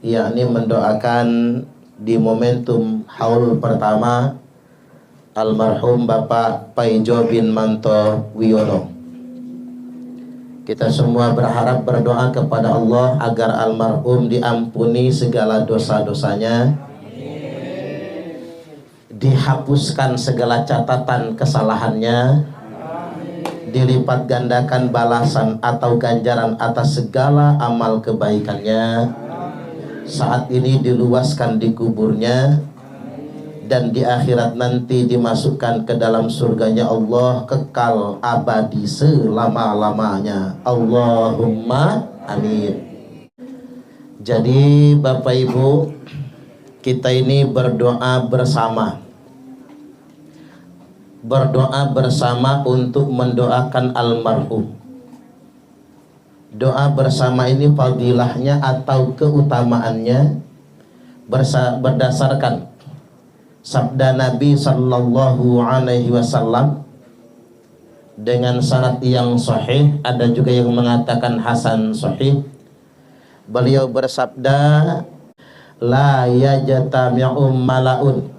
yakni mendoakan di momentum haul pertama almarhum Bapak Paijo bin Manto Wiono. Kita semua berharap berdoa kepada Allah agar almarhum diampuni segala dosa-dosanya, dihapuskan segala catatan kesalahannya, dilipat gandakan balasan atau ganjaran atas segala amal kebaikannya, saat ini diluaskan di kuburnya, dan di akhirat nanti dimasukkan ke dalam surganya Allah kekal abadi selama-lamanya. Allahumma amin. Jadi Bapak Ibu, kita ini berdoa bersama untuk mendoakan almarhum. Doa bersama ini fadilahnya atau keutamaannya berdasarkan sabda Nabi Sallallahu Alaihi Wasallam dengan sanad yang sahih, ada juga yang mengatakan hasan sahih. Beliau bersabda, la yajtami'u mala'un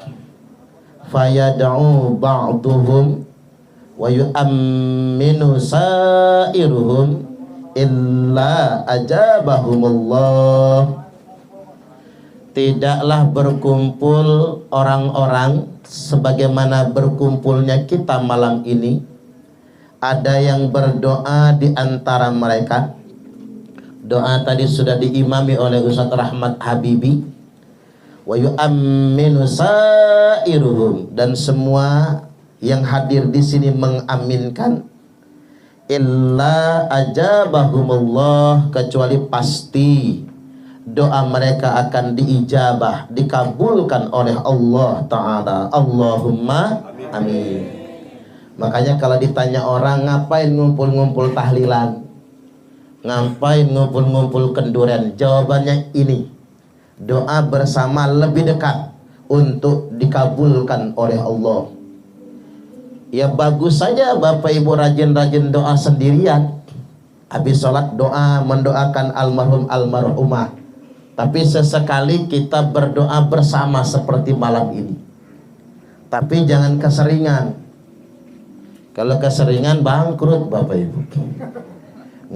fayad'u ba'duhum wa yu'amminu sa'iruhum illa ajabahumullah. Tidaklah berkumpul orang-orang sebagaimana berkumpulnya kita malam ini. Ada yang berdoa di antara mereka. Doa tadi sudah diimami oleh Ustaz Rahmat Habibi. Wa yu'amminu sa'iruhum, dan semua yang hadir di sini mengaminkan. Illa ajabahumullah, kecuali pasti doa mereka akan diijabah, dikabulkan oleh Allah Ta'ala. Allahumma amin. Makanya kalau ditanya orang, ngapain ngumpul-ngumpul tahlilan, ngapain ngumpul-ngumpul kenduren, jawabannya ini, doa bersama lebih dekat untuk dikabulkan oleh Allah. Ya bagus saja Bapak Ibu rajin-rajin doa sendirian, habis sholat doa mendoakan almarhum almarhumah. Tapi sesekali kita berdoa bersama seperti malam ini. Tapi jangan keseringan. Kalau keseringan bangkrut Bapak Ibu.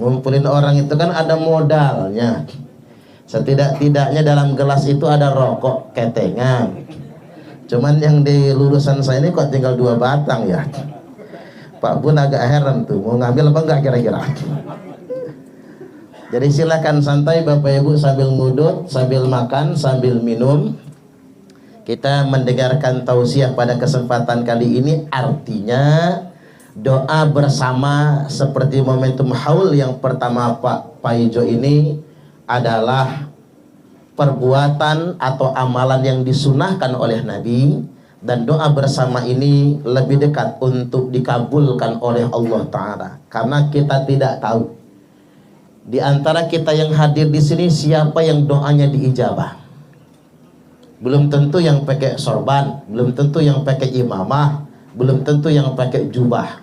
Ngumpulin orang itu kan ada modalnya. Setidak-tidaknya dalam gelas itu ada rokok ketengan. Cuman yang di lulusan saya ini kok tinggal 2 batang ya. Pak Bun agak heran tuh, mau ngambil apa enggak kira-kira. Jadi silakan santai Bapak Ibu sambil ngudut, sambil makan, sambil minum. Kita mendengarkan tausiah pada kesempatan kali ini. Artinya doa bersama seperti momentum haul yang pertama Pak Paijo ini adalah perbuatan atau amalan yang disunahkan oleh Nabi. Dan doa bersama ini lebih dekat untuk dikabulkan oleh Allah Ta'ala. Karena kita tidak tahu di antara kita yang hadir di sini siapa yang doanya diijabah. Belum tentu yang pakai sorban, belum tentu yang pakai imamah, belum tentu yang pakai jubah.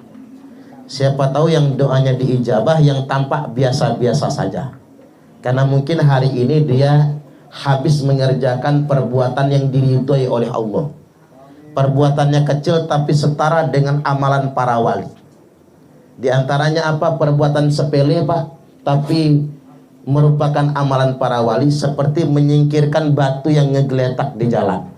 Siapa tahu yang doanya diijabah yang tampak biasa-biasa saja. Karena mungkin hari ini dia habis mengerjakan perbuatan yang diridhoi oleh Allah. Perbuatannya kecil tapi setara dengan amalan para wali. Di antaranya apa? Perbuatan sepele Pak, tapi merupakan amalan para wali, seperti menyingkirkan batu yang ngegeletak di jalan.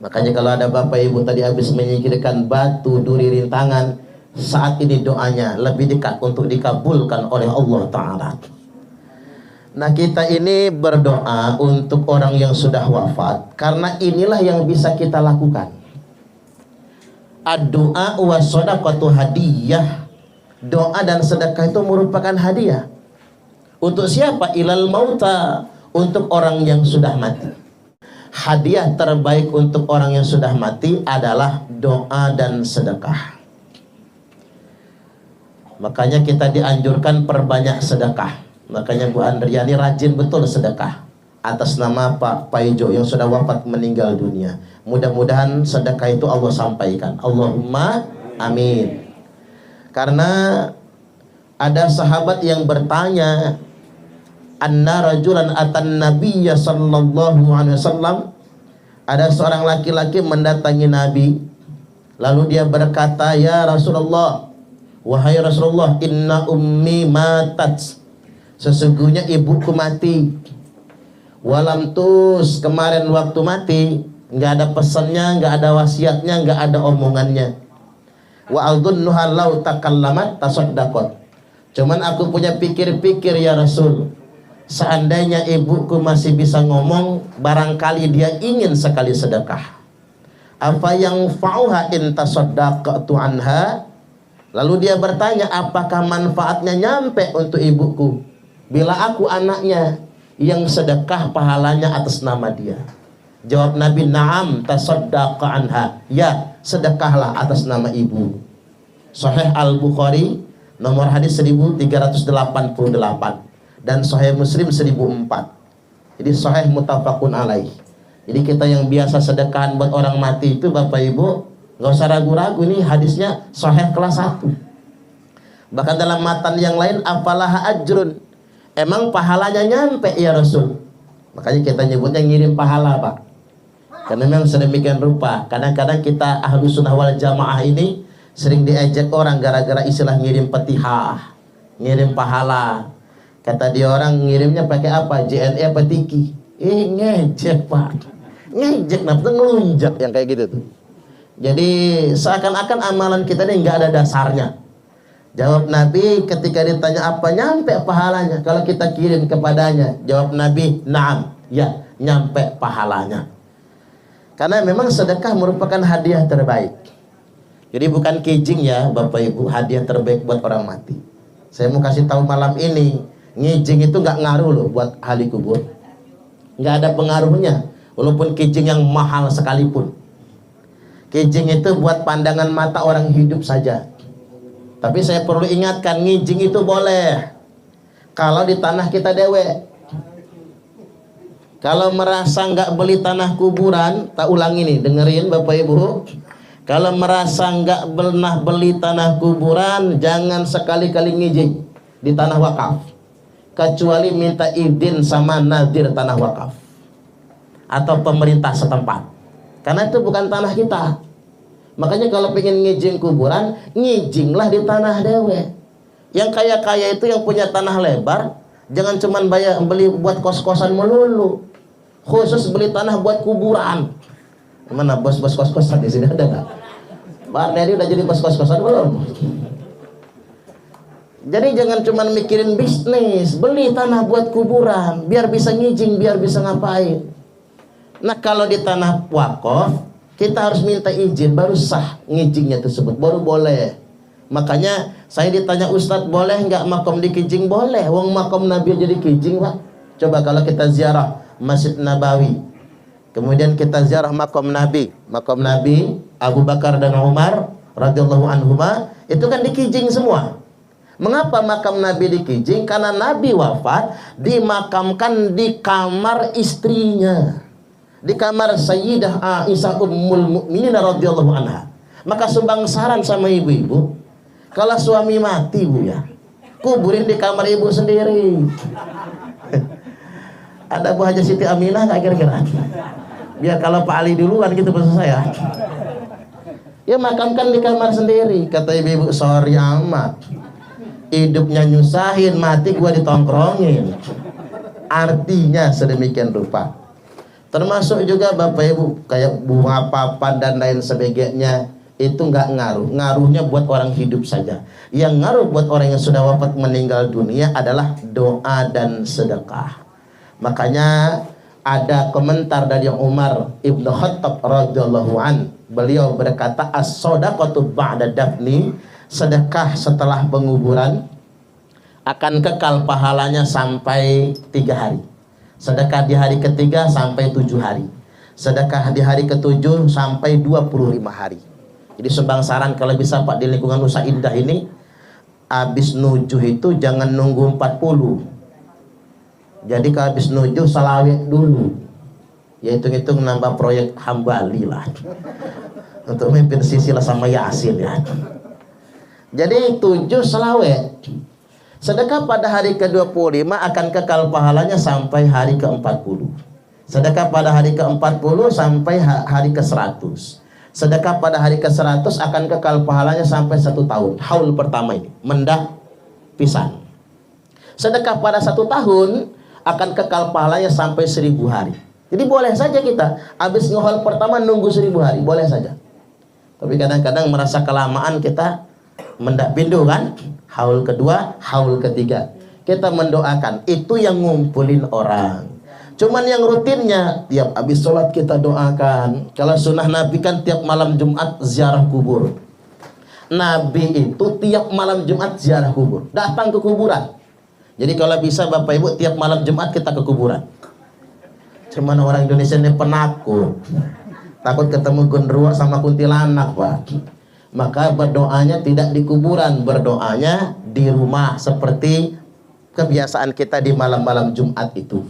Makanya kalau ada Bapak Ibu tadi habis menyingkirkan batu, duri, rintangan, saat ini doanya lebih dekat untuk dikabulkan oleh Allah Ta'ala. Nah kita ini berdoa untuk orang yang sudah wafat, karena inilah yang bisa kita lakukan. Ad-du'a wa shadaqatu hadiyah. Doa dan sedekah itu merupakan hadiah. Untuk siapa? Ilal mauta, untuk orang yang sudah mati. Hadiah terbaik untuk orang yang sudah mati adalah doa dan sedekah. Makanya kita dianjurkan perbanyak sedekah. Makanya Bu Andriani rajin betul sedekah atas nama Pak Paijo yang sudah wafat meninggal dunia. Mudah-mudahan sedekah itu Allah sampaikan. Allahumma amin. Karena ada sahabat yang bertanya, anna rajulan atan nabiyya sallallahu alaihi wasallam, ada seorang laki-laki mendatangi Nabi, lalu dia berkata, ya Rasulullah, wahai Rasulullah, inna ummi matat, sesungguhnya ibuku mati. Walam tus, kemarin waktu mati nggak ada pesannya, nggak ada wasiatnya, nggak ada omongannya. Wa aldunnuha law takallamat tasaddaqat, cuman aku punya pikir-pikir ya Rasul, seandainya ibuku masih bisa ngomong, barangkali dia ingin sekali sedekah. Apa yang fa'uha in tasaddaqtu anha, lalu dia bertanya, apakah manfaatnya nyampe untuk ibuku bila aku anaknya yang sedekah pahalanya atas nama dia? Jawab Nabi, na'am tasaddaqa anha, ya sedekahlah atas nama ibu. Sahih Al-Bukhari nomor hadis 1388 dan Sahih Muslim 1004. Jadi sahih muttafaqun alaih. Jadi kita yang biasa sedekahan buat orang mati itu Bapak Ibu nggak usah ragu-ragu, nih hadisnya sahih kelas 1. Bahkan dalam matan yang lain, apalah ajrun, emang pahalanya nyampe ya Rasul. Makanya kita nyebutnya ngirim pahala Pak, karena memang sedemikian rupa. Kadang-kadang kita Ahlus Sunnah wal Jamaah ini sering diejek orang gara-gara istilah ngirim petihah, ngirim pahala. Kata dia orang ngirimnya pakai apa? JNE apa tiki? Ngejek Pak, ngejek, nafsu ngelunjak yang kayak gitu tuh. Jadi seakan-akan amalan kita ini nggak ada dasarnya. Jawab Nabi ketika ditanya apa nyampe pahalanya kalau kita kirim kepadanya. Jawab Nabi, na'am, ya nyampe pahalanya. Karena memang sedekah merupakan hadiah terbaik. Jadi bukan kijing ya Bapak Ibu, hadiah terbaik buat orang mati. Saya mau kasih tahu malam ini, ngijing itu nggak ngaruh loh buat ahli kubur. Nggak ada pengaruhnya, walaupun kijing yang mahal sekalipun. Kijing itu buat pandangan mata orang hidup saja. Tapi saya perlu ingatkan, ngijing itu boleh kalau di tanah kita dewe. Kalau merasa nggak beli tanah kuburan, tak ulang ini, dengerin Bapak Ibu. Kalau merasa nggak pernah beli tanah kuburan, jangan sekali-kali ngijing di tanah wakaf, kecuali minta izin sama nadir tanah wakaf atau pemerintah setempat, karena itu bukan tanah kita. Makanya kalau pengen ngijing kuburan, ngijinglah di tanah dewe. Yang kaya-kaya itu yang punya tanah lebar, jangan cuman beli buat kos-kosan melulu, khusus beli tanah buat kuburan. Mana bos-bos kos-kosan di sini ada nggak? Pak Neri udah jadi bos kos-kosan belum? Jadi jangan cuman mikirin bisnis, beli tanah buat kuburan, biar bisa ngijing, biar bisa ngapain. Nah kalau di tanah wakaf, kita harus minta izin baru sah ngijingnya tersebut, baru boleh. Makanya saya ditanya, Ustadz boleh nggak makom di kijing? Boleh, wong makom Nabi jadi kijing Pak. Coba kalau kita ziarah Masjid Nabawi, kemudian kita ziarah makom Nabi Abu Bakar dan Umar radhiyallahu anhuma, itu kan di kijing semua. Mengapa makam Nabi di kijing? Karena Nabi wafat dimakamkan di kamar istrinya, di kamar Sayyidah Aisyah Ummul Mukminin radhiyallahu anha. Maka sumbang saran sama ibu-ibu, kalau suami mati Bu ya, kuburin di kamar ibu sendiri. Ada Bu Haja Siti Aminah nggak kira-kira? Biar kalau Pak Ali duluan gitu maksud saya. Ya makamkan di kamar sendiri. Kata ibu-ibu, sorry amat, hidupnya nyusahin, mati gua ditongkrongin. Artinya sedemikian rupa. Termasuk juga Bapak Ibu kayak bunga papan dan lain sebagainya, itu nggak ngaruh. Ngaruhnya buat orang hidup saja. Yang ngaruh buat orang yang sudah wafat meninggal dunia adalah doa dan sedekah. Makanya ada komentar dari Umar Ibnu Khattab radhiyallahu an. Beliau berkata, as-shadaqatu ba'da dafni, sedekah setelah penguburan akan kekal pahalanya sampai 3 hari. Sedekah di hari ketiga sampai 7 hari. Sedekah di hari ke-7 sampai 25 hari. Jadi sumbang saran kalau bisa Pak di lingkungan Nusa Indah ini, habis nujuh itu jangan nunggu 40. Jadi kalau habis nujuh salawat dulu. Ya hitung-hitung nambah proyek Hambali lah. Untuk memimpin Sisilah sama Yasin ya. Jadi 7 salawat. Sedekah pada hari ke-25 akan kekal pahalanya sampai hari ke-40. Sedekah pada hari ke-40 sampai hari ke-100. Sedekah pada hari ke-100 akan kekal pahalanya sampai 1 tahun. Haul pertama ini, mendak pisan. Sedekah pada 1 tahun akan kekal pahalanya sampai 1000 hari. Jadi boleh saja kita habis ngehaul pertama nunggu 1000 hari, boleh saja. Tapi kadang-kadang merasa kelamaan kita mendak pindu kan? Haul kedua, haul ketiga. Kita mendoakan, itu yang ngumpulin orang. Cuman yang rutinnya tiap habis sholat kita doakan. Kalau sunnah Nabi kan tiap malam Jumat ziarah kubur. Nabi itu tiap malam Jumat ziarah kubur, datang ke kuburan. Jadi kalau bisa Bapak Ibu tiap malam Jumat kita ke kuburan. Cuman orang Indonesia ini penakut, takut ketemu genderuwo sama kuntilanak, Pak. Maka berdoanya tidak di kuburan, berdoanya di rumah seperti kebiasaan kita di malam-malam Jumat itu.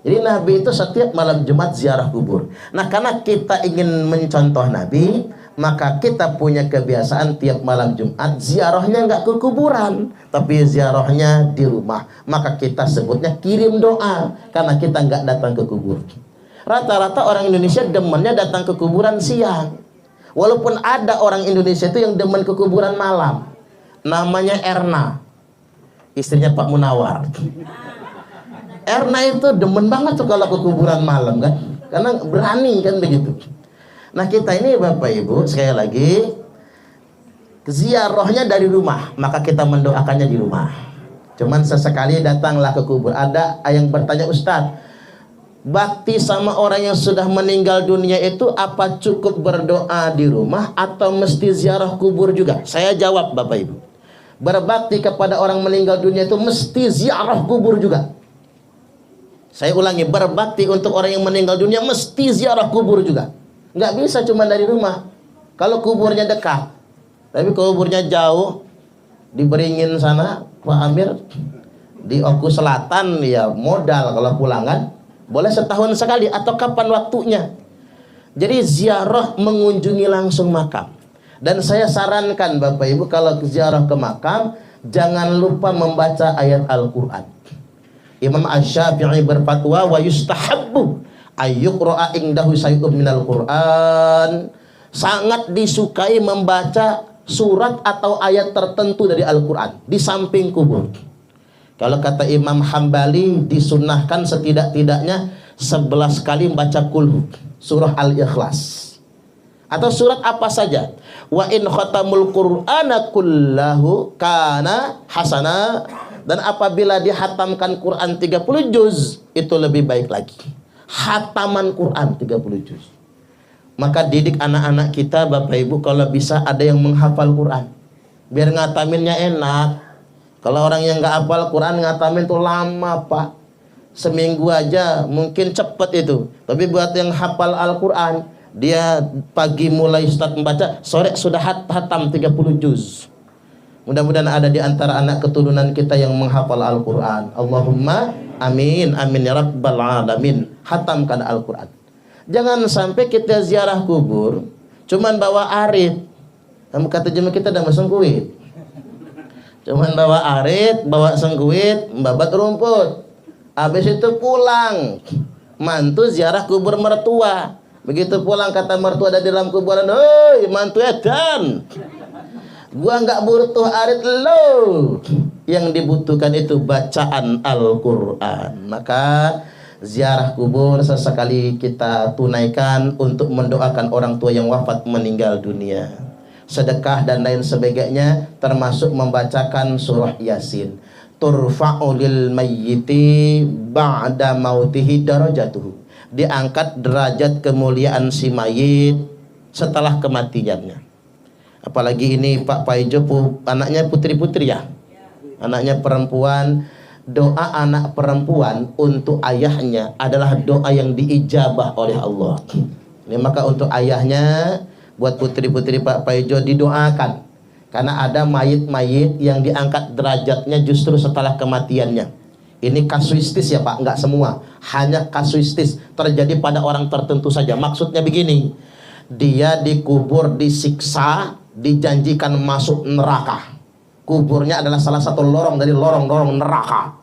Jadi Nabi itu setiap malam Jumat ziarah kubur. Nah, karena kita ingin mencontoh Nabi, maka kita punya kebiasaan tiap malam Jumat ziarahnya nggak ke kuburan, tapi ziarahnya di rumah. Maka kita sebutnya kirim doa, karena kita nggak datang ke kubur. Rata-rata orang Indonesia demennya datang ke kuburan siang. Walaupun ada orang Indonesia itu yang demen ke kuburan malam. Namanya Erna, istrinya Pak Munawar. Erna itu demen banget tuh kalau ke kuburan malam kan, karena berani kan begitu. Nah kita ini Bapak Ibu sekali lagi ziarahnya dari rumah, maka kita mendoakannya di rumah. Cuman sesekali datanglah ke kubur. Ada yang bertanya, Ustadz, bakti sama orang yang sudah meninggal dunia itu apa cukup berdoa di rumah atau mesti ziarah kubur juga? Saya jawab Bapak Ibu, berbakti kepada orang meninggal dunia itu mesti ziarah kubur juga. Saya ulangi, berbakti untuk orang yang meninggal dunia mesti ziarah kubur juga. Nggak bisa cuma dari rumah. Kalau kuburnya dekat, tapi kuburnya jauh, di Beringin sana, Pak Amir, di Oku Selatan, ya modal kalau pulang kan. Boleh setahun sekali atau kapan waktunya. Jadi ziarah mengunjungi langsung makam. Dan saya sarankan Bapak Ibu kalau ziarah ke makam, jangan lupa membaca ayat Al-Quran. Imam Asy-Syafi'i berfatwa wa yustahabbu ayyuqra'a indahu sayyidun minal Qur'an. Sangat disukai membaca surat atau ayat tertentu dari Al-Quran di samping kubur. Kalau kata Imam Hambali disunnahkan setidak-tidaknya 11 kali membaca kulhu, surah Al-Ikhlas, atau surat apa saja. Wa in khatamul Qur'ana kullahu kana hasana. Dan apabila dihatamkan Quran 30 juz, itu lebih baik lagi. Hataman Quran 30 juz. Maka didik anak-anak kita Bapak Ibu, kalau bisa ada yang menghafal Quran, biar ngataminnya enak. Kalau orang yang nggak hafal Quran ngatamin tuh lama Pak, seminggu aja mungkin cepet itu. Tapi buat yang hafal Al-Quran, dia pagi mulai start membaca, sore sudah hatam 30 juz. Mudah-mudahan ada di antara anak keturunan kita yang menghafal Al-Quran. Allahumma amin, amin ya rabbal alamin. Hatamkan Al-Quran. Jangan sampai kita ziarah kubur cuman bawa arit. Kamu kata jemaah kita dah sengkuit. Cuman bawa arit, bawa sengkuit, membabat rumput. Habis itu pulang, mantu ziarah kubur mertua. Begitu pulang kata mertua ada di dalam kuburan, "Hei, mantu edan. Gua nggak butuh arit lo." Yang dibutuhkan itu bacaan Al-Quran. Maka ziarah kubur sesekali kita tunaikan untuk mendoakan orang tua yang wafat meninggal dunia. Sedekah dan lain sebagainya, termasuk membacakan surah Yasin. Turfa'u lil mayyiti ba'da mautihi darajatuhu. Diangkat derajat kemuliaan si mayit setelah kematiannya. Apalagi ini Pak Paijo anaknya putri-putri ya, anaknya perempuan. Doa anak perempuan untuk ayahnya adalah doa yang diijabah oleh Allah. Ini maka untuk ayahnya, buat putri-putri Pak Paijo didoakan. Karena ada mayit-mayit yang diangkat derajatnya justru setelah kematiannya. Ini kasuistis ya Pak, enggak semua. Hanya kasuistis, terjadi pada orang tertentu saja. Maksudnya begini, dia dikubur, disiksa, dijanjikan masuk neraka. kuburnya adalah salah satu lorong dari lorong-lorong neraka.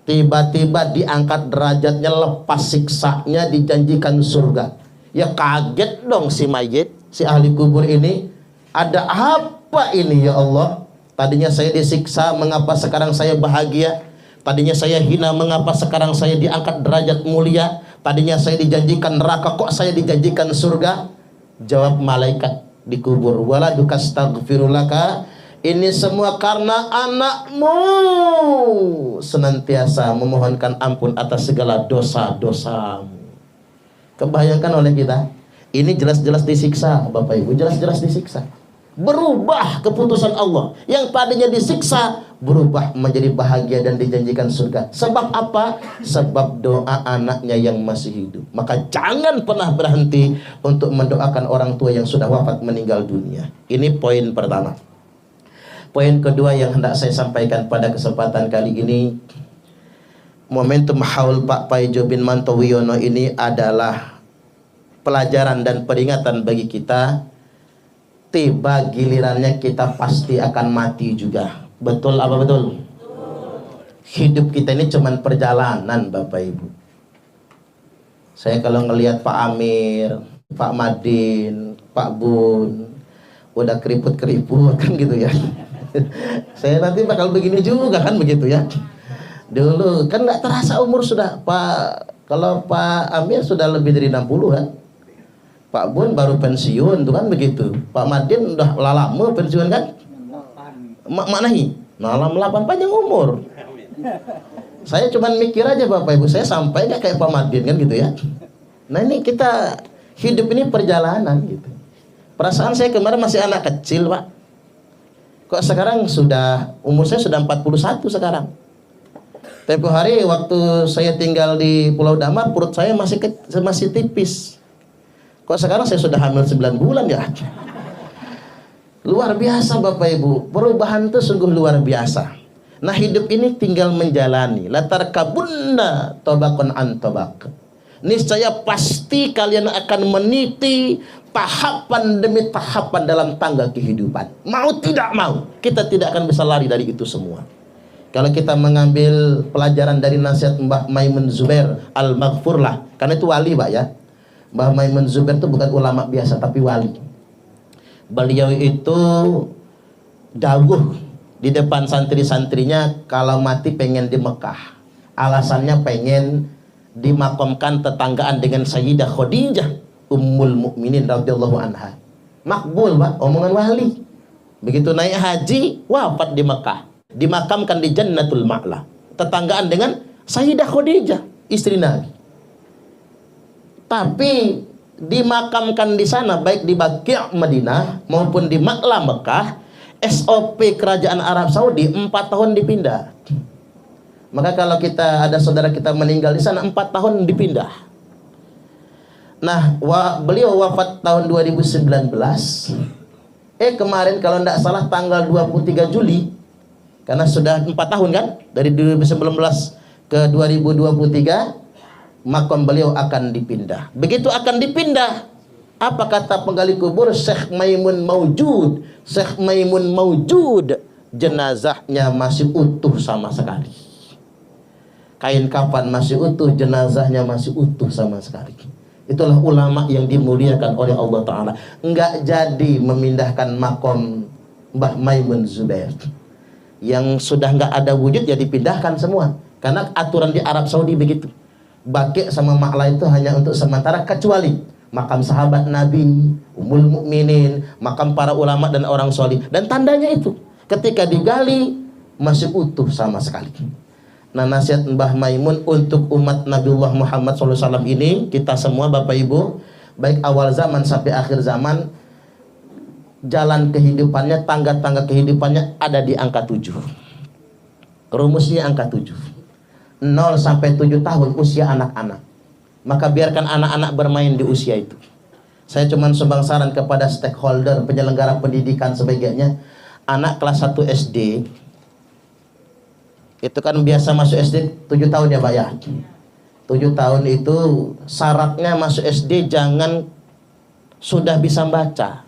Tiba-tiba diangkat derajatnya, lepas siksanya, dijanjikan surga. Ya kaget dong si mayit, si ahli kubur ini. Ada apa ini ya Allah? Tadinya saya disiksa, mengapa sekarang saya bahagia? Tadinya saya hina, mengapa sekarang saya diangkat derajat mulia? Tadinya saya dijanjikan neraka, kok saya dijanjikan surga? Jawab malaikat di kubur, waladuka astaghfirulaka, ini semua karena anakmu senantiasa memohonkan ampun atas segala dosa-dosamu. Kebayangkan oleh kita, ini jelas-jelas disiksa Bapak Ibu, jelas-jelas disiksa. Berubah keputusan Allah, yang tadinya disiksa berubah menjadi bahagia dan dijanjikan surga. Sebab apa? Sebab doa anaknya yang masih hidup. Maka jangan pernah berhenti untuk mendoakan orang tua yang sudah wafat, meninggal dunia. Ini poin pertama. Poin kedua yang hendak saya sampaikan pada kesempatan kali ini, momentum haul Pak Paijo bin Mantowiono ini adalah pelajaran dan peringatan bagi kita. Tiba gilirannya kita pasti akan mati juga. Betul apa betul? Hidup kita ini cuman perjalanan Bapak Ibu. Saya kalau ngelihat Pak Amir, Pak Madin, Pak Bun, udah keriput-keriput kan gitu ya. Saya nanti bakal begini juga kan begitu ya. Dulu kan nggak terasa umur sudah kalau Pak Amir sudah lebih dari 60 kan. Pak Bun baru pensiun tuh kan begitu. Pak Madin udah lama pensiun kan? Maknahi. Nah, 8 panjang umur. Saya cuman mikir aja Bapak Ibu, saya sampai nggak kayak Pak Madin kan gitu ya. Nah ini kita hidup ini perjalanan gitu. Perasaan saya kemarin masih anak kecil Pak. Kok sekarang sudah umur saya sudah 41 sekarang. Tempo hari waktu saya tinggal di Pulau Damar, perut saya masih tipis. Kok sekarang saya sudah hamil 9 bulan ya? Luar biasa Bapak Ibu, perubahan itu sungguh luar biasa. Nah hidup ini tinggal menjalani. Latar kabunna tobakon antobak. Niscaya pasti kalian akan meniti tahapan demi tahapan dalam tangga kehidupan. Mau tidak mau, kita tidak akan bisa lari dari itu semua. Kalau kita mengambil pelajaran dari nasihat Mbah Maimun Zubair Al-Maghfurlah, karena itu wali Pak ya. Mbah Maimun Zubair itu bukan ulama biasa tapi wali. Beliau itu dawuh di depan santri-santrinya kalau mati pengen di Mekah. Alasannya pengen dimakamkan tetanggaan dengan Sayyidah Khadijah Ummul Mukminin radhiyallahu anha. Makbul Pak, omongan wali. Begitu naik haji, wafat di Mekah, dimakamkan di Jannatul Ma'la, tetanggaan dengan Sayyidah Khadijah, istri Nabi. Tapi dimakamkan di sana baik di Baqi' Madinah maupun di Ma'la Mekah, SOP kerajaan Arab Saudi 4 tahun dipindah. Maka kalau kita ada saudara kita meninggal di sana 4 tahun dipindah. Nah, beliau wafat tahun 2019. Kemarin kalau tidak salah tanggal 23 Juli, karena sudah 4 tahun kan dari 2019 ke 2023. Makam beliau akan dipindah. Begitu akan dipindah, apa kata penggali kubur? Syekh Maimun Maujud. Syekh Maimun Maujud, jenazahnya masih utuh sama sekali. Kain kafan masih utuh, jenazahnya masih utuh sama sekali. Itulah ulama yang dimuliakan oleh Allah Ta'ala. Enggak jadi memindahkan makam Mbah Maimun Zubair. Yang sudah enggak ada wujud ya dipindahkan semua. Karena aturan di Arab Saudi begitu. Baqi' sama Ma'la itu hanya untuk sementara, kecuali makam sahabat Nabi, Ummul Mukminin, makam para ulama dan orang solih. Dan tandanya itu, ketika digali masih utuh sama sekali. Nah nasihat Mbah Maimun untuk umat Nabiullah Muhammad SAW ini, kita semua Bapak Ibu, baik awal zaman sampai akhir zaman, jalan kehidupannya, tangga-tangga kehidupannya ada di angka 7. Rumusnya angka 7. 0 sampai 7 tahun usia anak-anak. Maka biarkan anak-anak bermain di usia itu. Saya cuma sumbang saran kepada stakeholder, penyelenggara pendidikan sebagainya. Anak kelas 1 SD itu kan biasa masuk SD 7 tahun ya Pak ya. 7 tahun itu syaratnya masuk SD jangan sudah bisa baca.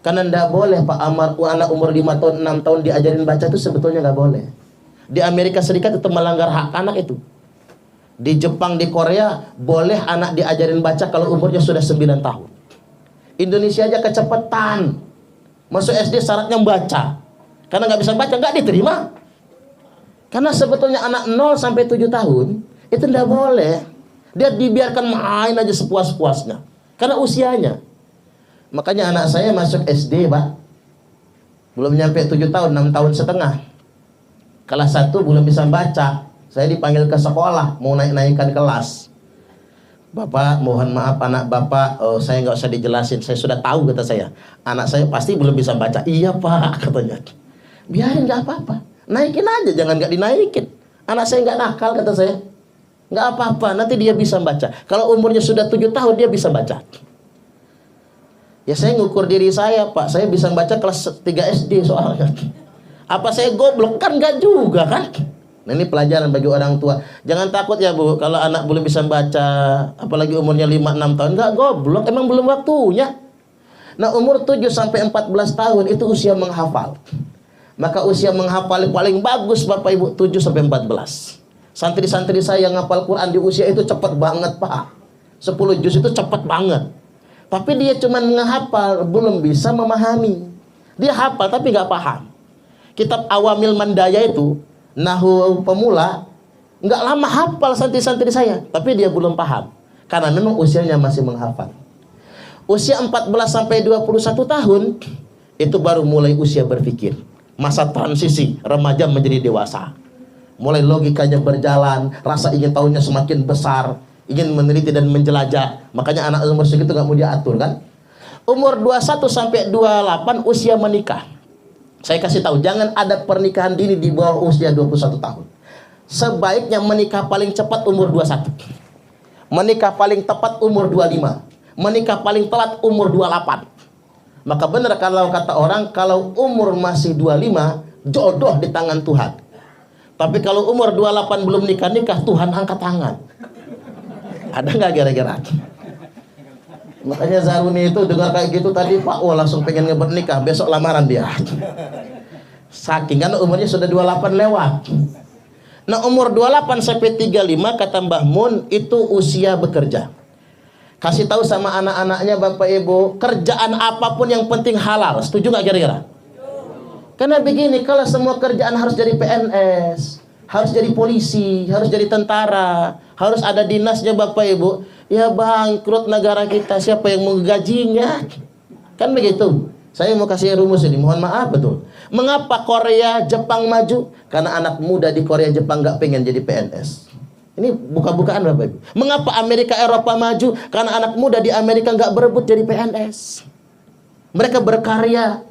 Karena ndak boleh Pak Amar, anak umur 5 tahun, 6 tahun diajarin baca itu sebetulnya nggak boleh. Di Amerika Serikat itu melanggar hak anak itu. Di Jepang, di Korea boleh anak diajarin baca kalau umurnya sudah 9 tahun. Indonesia aja kecepatan. Masuk SD syaratnya baca. Karena nggak bisa baca nggak diterima. Karena sebetulnya anak 0 sampai 7 tahun itu ndak boleh. Dia dibiarkan main aja sepuas-puasnya. Karena usianya. Makanya anak saya masuk SD, Pak. Belum nyampe 7 tahun, 6 tahun setengah. Kelas 1 belum bisa baca. Saya dipanggil ke sekolah, mau naik-naikkan kelas. Bapak, mohon maaf anak Bapak, saya nggak usah dijelasin, saya sudah tahu, kata saya. Anak saya pasti belum bisa baca. Iya Pak, katanya. Biarin, nggak apa-apa. Naikin aja, jangan nggak dinaikin. Anak saya nggak nakal, kata saya. Nggak apa-apa, nanti dia bisa baca. Kalau umurnya sudah 7 tahun, dia bisa baca. Ya saya ngukur diri saya Pak, saya bisa baca kelas 3 SD soalnya. Apa saya goblok? Kan enggak juga kan. Nah ini pelajaran bagi orang tua. Jangan takut ya Bu, kalau anak belum bisa baca, apalagi umurnya 5-6 tahun, enggak goblok, emang belum waktunya. Nah umur 7 sampai 14 tahun itu usia menghafal. Maka usia menghafal paling bagus Bapak Ibu 7 sampai 14. Santri-santri saya yang ngapal Quran di usia itu cepat banget Pak. 10 juz itu cepat banget. Tapi dia cuma menghafal, belum bisa memahami. Dia hafal tapi nggak paham. Kitab Awamil Mandaya itu, Nahwu pemula, nggak lama hafal santri-santri saya. Tapi dia belum paham. Karena memang usianya masih menghafal. Usia 14 sampai 21 tahun, itu baru mulai usia berpikir. Masa transisi, remaja menjadi dewasa. Mulai logikanya berjalan, rasa ingin tahunya semakin besar. Ingin meneliti dan menjelajah. Makanya anak umur segitu gak mau diatur kan. Umur 21 sampai 28 usia menikah. Saya kasih tahu, jangan ada pernikahan dini di bawah usia 21 tahun. Sebaiknya menikah paling cepat umur 21. Menikah paling tepat umur 25. Menikah paling telat umur 28. Maka benar kalau kata orang, kalau umur masih 25, jodoh di tangan Tuhan. Tapi kalau umur 28 belum nikah-nikah, Tuhan angkat tangan. Ada nggak kira-kira? Makanya Zaruni itu dengar kayak gitu tadi Pak, wah langsung pengen nikah, besok lamaran dia. Saking kan umurnya sudah 28 lewat. Nah umur 28 sampai 35 kata Mbah Mun itu usia bekerja. Kasih tahu sama anak-anaknya Bapak Ibu, kerjaan apapun yang penting halal. Setuju nggak kira-kira? Karena begini, kalau semua kerjaan harus jadi PNS, harus jadi polisi, harus jadi tentara, harus ada dinasnya Bapak Ibu, ya bangkrut negara kita, siapa yang mau gajinya? Kan begitu. Saya mau kasih rumus ini, mohon maaf betul. Mengapa Korea, Jepang maju? Karena anak muda di Korea, Jepang nggak pengen jadi PNS. Ini buka-bukaan Bapak Ibu. Mengapa Amerika, Eropa maju? Karena anak muda di Amerika nggak berebut jadi PNS. Mereka berkarya.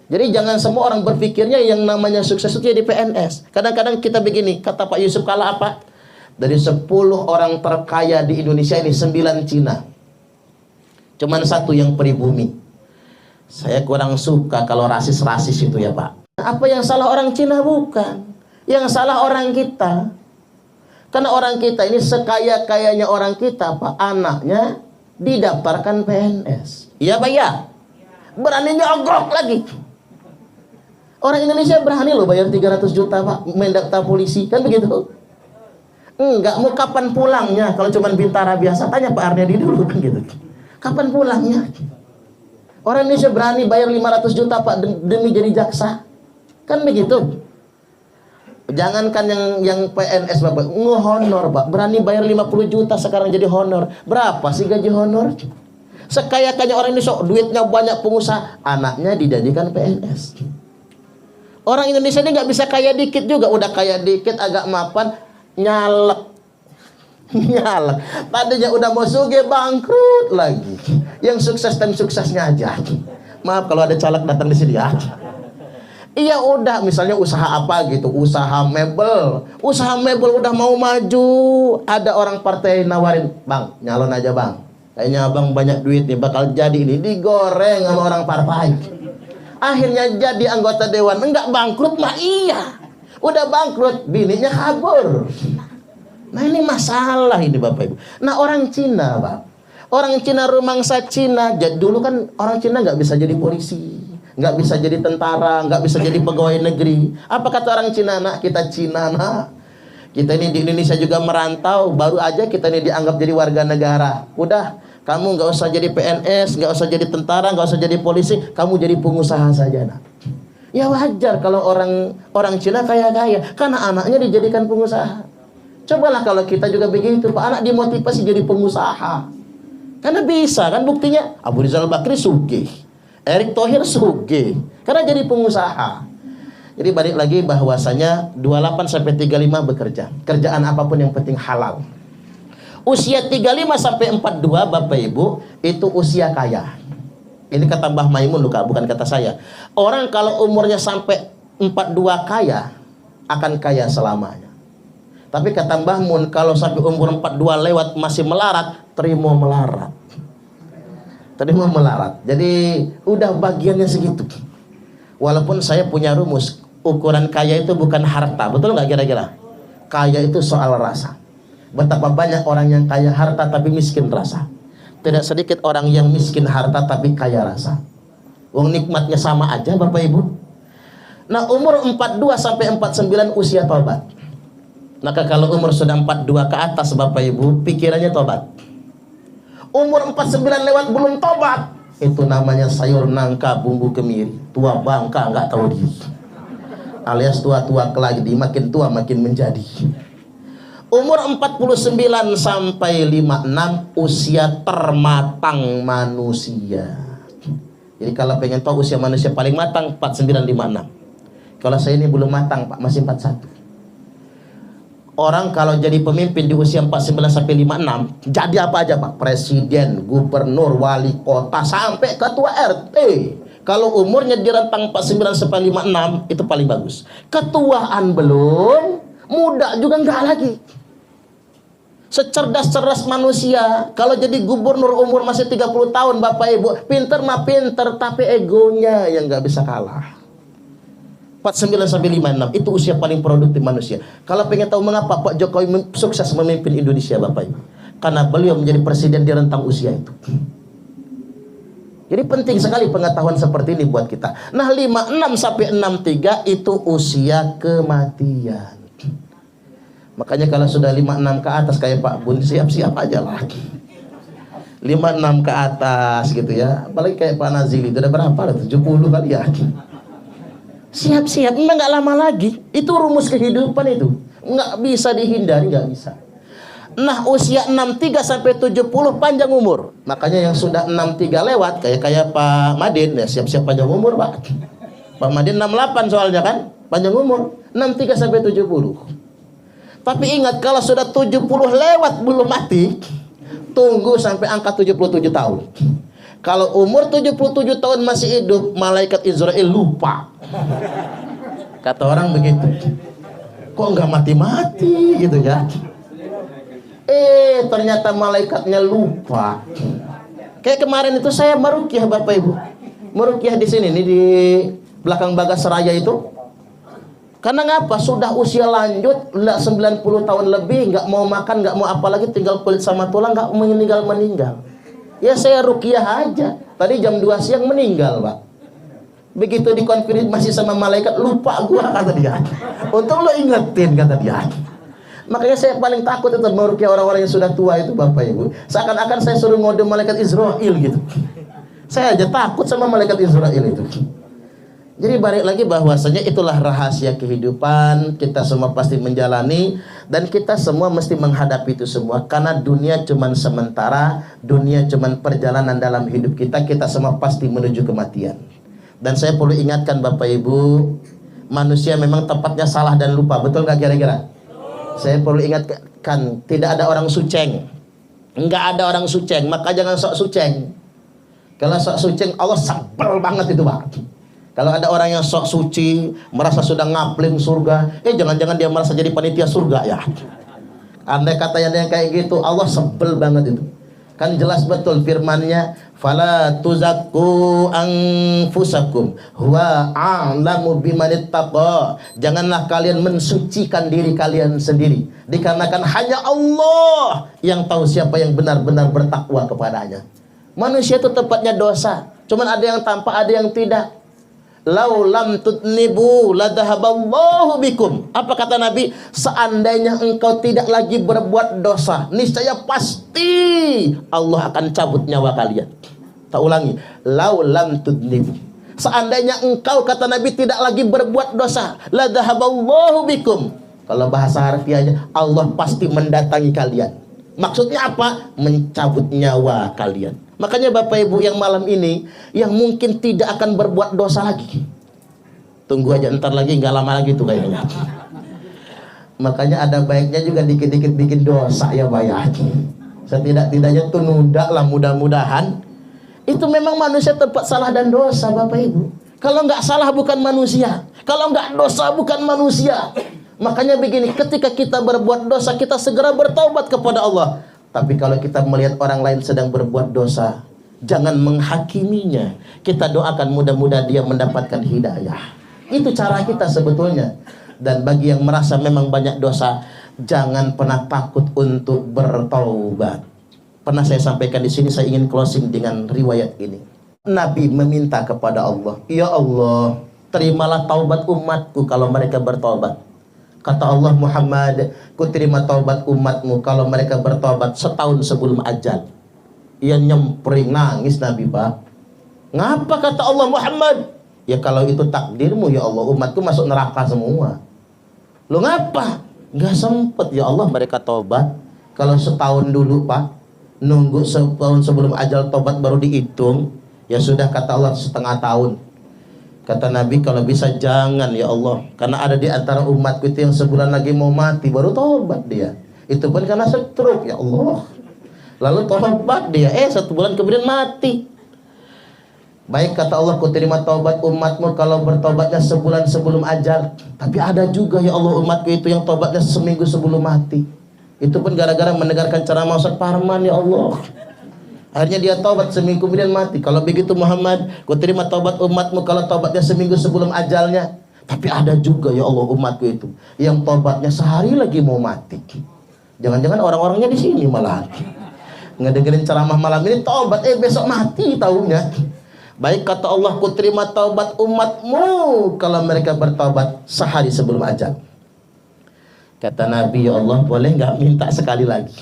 Jadi jangan semua orang berpikirnya yang namanya sukses itu jadi PNS. Kadang-kadang kita begini, kata Pak Yusuf Kala apa? Dari 10 orang terkaya di Indonesia ini 9 Cina. Cuman 1 yang pribumi. Saya kurang suka kalau rasis-rasis itu ya Pak. Apa yang salah orang Cina? Bukan. Yang salah orang kita. Karena orang kita ini sekaya-kayanya orang kita Pak, anaknya didaftarkan PNS. Iya Pak ya? Berani nyogok lagi. Orang Indonesia berani loh bayar 300 juta Pak main daftar polisi, kan begitu? Enggak, mau kapan pulangnya? Kalau cuma bintara biasa, tanya Pak Arnedi dulu kan gitu. Kapan pulangnya? Orang Indonesia berani bayar 500 juta Pak demi jadi jaksa. Kan begitu? Jangankan yang PNS Bapak, nge-honor Pak, berani bayar 50 juta sekarang jadi honor. Berapa sih gaji honor? Sekaya-kaya orang Indonesia, duitnya banyak, pengusaha, anaknya dijadikan PNS. Orang Indonesia ini nggak bisa kaya dikit juga, udah kaya dikit agak mapan, nyalek. Nyalek. Tadinya udah mau sugih, bangkrut lagi. Yang sukses dan suksesnya aja. Maaf kalau ada caleg datang di sini ya. Iya udah, misalnya usaha apa gitu, usaha mebel. Usaha mebel udah mau maju, ada orang partai nawarin, "Bang, nyalon aja Bang. Kayaknya Abang banyak duit nih, bakal jadi ini." Digoreng sama orang partai. Akhirnya jadi anggota dewan. Enggak bangkrut mah iya. Udah bangkrut, bininya kabur. Nah ini masalah ini Bapak Ibu. Nah orang Cina Pak, Orang Cina rumangsa Cina. Jadi dulu kan orang Cina nggak bisa jadi polisi, nggak bisa jadi tentara, nggak bisa jadi pegawai negeri. Apa kata orang Cina? Nak, kita Cina, nak. Kita ini di Indonesia juga merantau, baru aja kita ini dianggap jadi warga negara. Udah, kamu nggak usah jadi PNS, nggak usah jadi tentara, nggak usah jadi polisi, kamu jadi pengusaha saja, nak. Ya wajar kalau orang Cina kaya-kaya, karena anaknya dijadikan pengusaha. Cobalah kalau kita juga begitu, Pak, anak dimotivasi jadi pengusaha. Karena bisa kan, buktinya Abu Rizal Bakri sugih, Erick Thohir sugih, karena jadi pengusaha. Jadi balik lagi bahwasanya 28 sampai 35 bekerja. Kerjaan apapun yang penting halal. Usia 35 sampai 42 Bapak Ibu itu usia kaya. Ini kata Mbah Maimun loh, bukan kata saya. Orang kalau umurnya sampai 42 kaya akan kaya selamanya. Tapi kata Mbah Mun, kalau sampai umur 42 lewat masih melarat, terima melarat. Terima melarat. Jadi udah bagiannya segitu. Walaupun saya punya rumus, ukuran kaya itu bukan harta. Betul nggak kira-kira? Kaya itu soal rasa. Betapa banyak orang yang kaya harta tapi miskin rasa. Tidak sedikit orang yang miskin harta tapi kaya rasa. Wong nikmatnya sama aja Bapak Ibu. Nah, umur 42 sampai 49 usia taubat. Maka kalau umur sudah 42 ke atas Bapak Ibu, pikirannya tobat. Umur 49 lewat belum tobat, itu namanya sayur nangka bumbu kemiri. Tua bangka nggak tahu diri. Alias tua-tua keladi, makin tua makin menjadi. Umur 49 sampai 56 usia termatang manusia. Jadi kalau pengen tahu usia manusia paling matang 49 56. Kalau saya ini belum matang Pak, masih 41. Orang kalau jadi pemimpin di usia 49 sampai 56, jadi apa aja Pak? Presiden, gubernur, wali kota, sampai ketua RT. Kalau umurnya di rentang 49 sampai 56, itu paling bagus. Ketuaan belum, muda juga enggak lagi. Secerdas-cerdas manusia, kalau jadi gubernur umur masih 30 tahun Bapak Ibu, pinter mah pinter, tapi egonya yang enggak bisa kalah. 49 sampai 56 itu usia paling produktif manusia. Kalau pengen tahu mengapa Pak Jokowi sukses memimpin Indonesia Bapak Ibu, karena beliau menjadi presiden di rentang usia itu. Jadi penting sekali pengetahuan seperti ini buat kita. Nah, 56 sampai 63 itu usia kematian. Makanya kalau sudah 56 ke atas kayak Pak Bun, siap-siap aja lah. 56 ke atas gitu ya. Apalagi kayak Pak Nazili, itu udah berapa? 70 kali ya. Siap-siap, memang nggak lama lagi. Itu rumus kehidupan itu. Nggak bisa dihindari, nggak bisa. Nah, usia 63 sampai 70 panjang umur. Makanya yang sudah 63 lewat, kayak Pak Madin, ya siap-siap panjang umur Pak. Pak Madin 68 soalnya kan, panjang umur. 63 sampai 70. Tapi ingat, kalau sudah 70 lewat belum mati, tunggu sampai angka 77 tahun. Kalau umur 77 tahun masih hidup, malaikat Israel lupa. Kata orang begitu. Kok nggak mati-mati gitu ya? Ternyata malaikatnya lupa. Kayak kemarin itu saya meruqyah Bapak Ibu. Meruqyah di sini nih di belakang Bagas Raya itu. Karena ngapa? Sudah usia lanjut, 90 tahun lebih, nggak mau makan, nggak mau apa lagi, tinggal kulit sama tulang, nggak meninggal. Ya saya ruqyah aja. Tadi jam 2 siang meninggal Pak. Begitu dikonfirmasi sama malaikat, lupa gua kata dia. Untung lo ingetin kata dia. Makanya saya paling takut itu meruqyah orang-orang yang sudah tua itu Bapak Ibu. Seakan-akan saya suruh ngode malaikat Israel gitu. Saya aja takut sama malaikat Israel itu. Jadi balik lagi bahwasanya itulah rahasia kehidupan. Kita semua pasti menjalani, dan kita semua mesti menghadapi itu semua. Karena dunia cuman sementara, dunia cuman perjalanan dalam hidup kita. Kita semua pasti menuju kematian. Dan saya perlu ingatkan Bapak Ibu, manusia memang tempatnya salah dan lupa. Betul nggak kira-kira? Saya perlu ingatkan, tidak ada orang suceng. Nggak ada orang suceng, maka jangan sok suceng. Kalau sok suceng, Allah sebel banget itu Pak. Kalau ada orang yang sok suci, merasa sudah ngapling surga, jangan-jangan dia merasa jadi panitia surga ya. Andai kata yang kayak gitu, Allah sebel banget itu. Kan jelas betul firman-Nya, fala tuzakku anfusakum huwa a'lamu bimanittaqa. Janganlah kalian mensucikan diri kalian sendiri, dikarenakan hanya Allah yang tahu siapa yang benar-benar bertakwa kepadanya. Manusia itu tempatnya dosa, cuman ada yang tampak, ada yang tidak. Lau lam tutnibu ladhahaballahu bikum. Apa kata Nabi? Seandainya engkau tidak lagi berbuat dosa, niscaya pasti Allah akan cabut nyawa kalian. Tak ulangi, lau lam tutnibu. Seandainya engkau, kata Nabi, tidak lagi berbuat dosa, ladhahaballahu bikum. Kalau bahasa harfiahnya, Allah pasti mendatangi kalian. Maksudnya apa? Mencabut nyawa kalian. Makanya Bapak Ibu yang malam ini, yang mungkin tidak akan berbuat dosa lagi, tunggu aja, ntar lagi, nggak lama lagi tuh kayaknya. Makanya ada baiknya juga dikit-dikit bikin dosa ya Pak ya. Setidak-tidaknya tuh nunda lah, mudah-mudahan. Itu memang manusia tempat salah dan dosa Bapak Ibu. Kalau nggak salah bukan manusia, kalau nggak dosa bukan manusia. Makanya begini, ketika kita berbuat dosa, kita segera bertaubat kepada Allah. Tapi kalau kita melihat orang lain sedang berbuat dosa, jangan menghakiminya. Kita doakan mudah-mudahan dia mendapatkan hidayah. Itu cara kita sebetulnya. Dan bagi yang merasa memang banyak dosa, jangan pernah takut untuk bertaubat. Pernah saya sampaikan di sini, saya ingin closing dengan riwayat ini. Nabi meminta kepada Allah, ya Allah, terimalah taubat umatku kalau mereka bertaubat. Kata Allah, Muhammad, ku terima taubat umatmu kalau mereka bertaubat setahun sebelum ajal. Ia nyempring, nangis Nabi Pak. Ngapa kata Allah, Muhammad? Ya kalau itu takdirmu ya Allah, umatku masuk neraka semua. Lu ngapa? Nggak sempet ya Allah mereka taubat. Kalau setahun dulu Pak, nunggu setahun sebelum ajal taubat baru dihitung. Ya sudah, kata Allah, setengah tahun. Kata Nabi, kalau bisa jangan ya Allah, karena ada di antara umatku itu yang sebulan lagi mau mati baru taubat dia. Itu pun karena stroke ya Allah. Lalu taubat dia, 1 bulan kemudian mati. Baik, kata Allah, ku terima taubat umatmu kalau bertaubatnya sebulan sebelum ajal. Tapi ada juga ya Allah umatku itu yang taubatnya seminggu sebelum mati. Itu pun gara-gara mendengarkan ceramah Ustaz Parman ya Allah. Akhirnya dia taubat seminggu kemudian mati. Kalau begitu Muhammad, ku terima taubat umatmu kalau taubatnya seminggu sebelum ajalnya. Tapi ada juga ya Allah umatku itu yang taubatnya sehari lagi mau mati. Jangan-jangan orang-orangnya di sini malah ngedengerin ceramah malam ini taubat, besok mati taunya. Baik, kata Allah, ku terima taubat umatmu kalau mereka bertaubat sehari sebelum ajal. Kata Nabi, ya Allah, boleh nggak minta sekali lagi?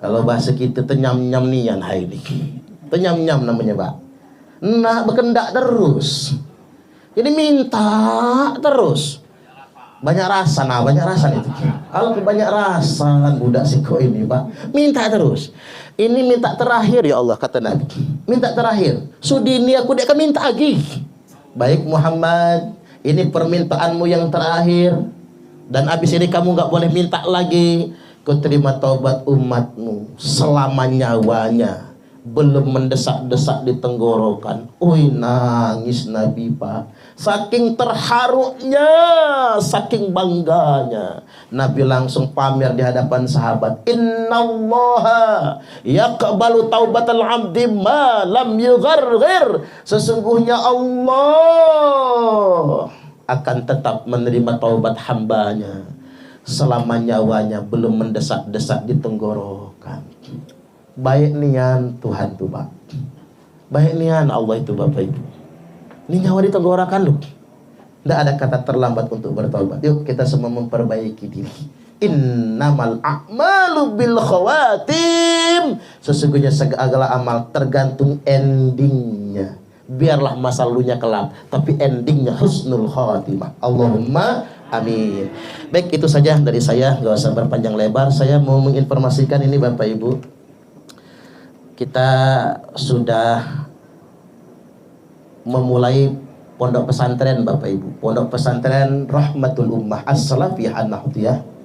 Kalau bahasa kita tenyam-nyam nian hai ini. Tenyam-nyam namanya Pak. Nah, berkendak terus. Jadi minta terus. Banyak rasa, nah banyak rasa itu. Kalau banyak rasa budak siko ini Pak. Minta terus. Ini minta terakhir ya Allah, kata Nabi. Minta terakhir. Sudini aku dia akan minta lagi. Baik Muhammad, ini permintaanmu yang terakhir. Dan habis ini kamu nggak boleh minta lagi. Kau terima taubat umatmu selama nyawanya belum mendesak-desak di tenggorokan. Oi, nangis Nabi Pak. Saking terharunya, saking bangganya, Nabi langsung pamer di hadapan sahabat. Innallaha yaqbalu taubatal abdi ma lam yugharghir. Sesungguhnya Allah akan tetap menerima taubat hambanya selama nyawanya belum mendesak-desak di tenggorokan. Baik nian Tuhan tuh Pak. Baik nian Allah itu Bapak Ibu. Ini nyawa di tenggorokan loh. Tidak ada kata terlambat untuk bertobat. Yuk kita semua memperbaiki diri. Innamal a'malu bil khawatim. Sesungguhnya segala amal tergantung endingnya. Biarlah masa lalunya kelam, tapi endingnya husnul khatimah. Allahumma amin. Baik, itu saja dari saya, nggak usah berpanjang lebar. Saya mau menginformasikan ini Bapak Ibu, kita sudah memulai pondok pesantren Bapak Ibu, pondok pesantren Rahmatul Ummah As-Salafiyah An-Nahdiyah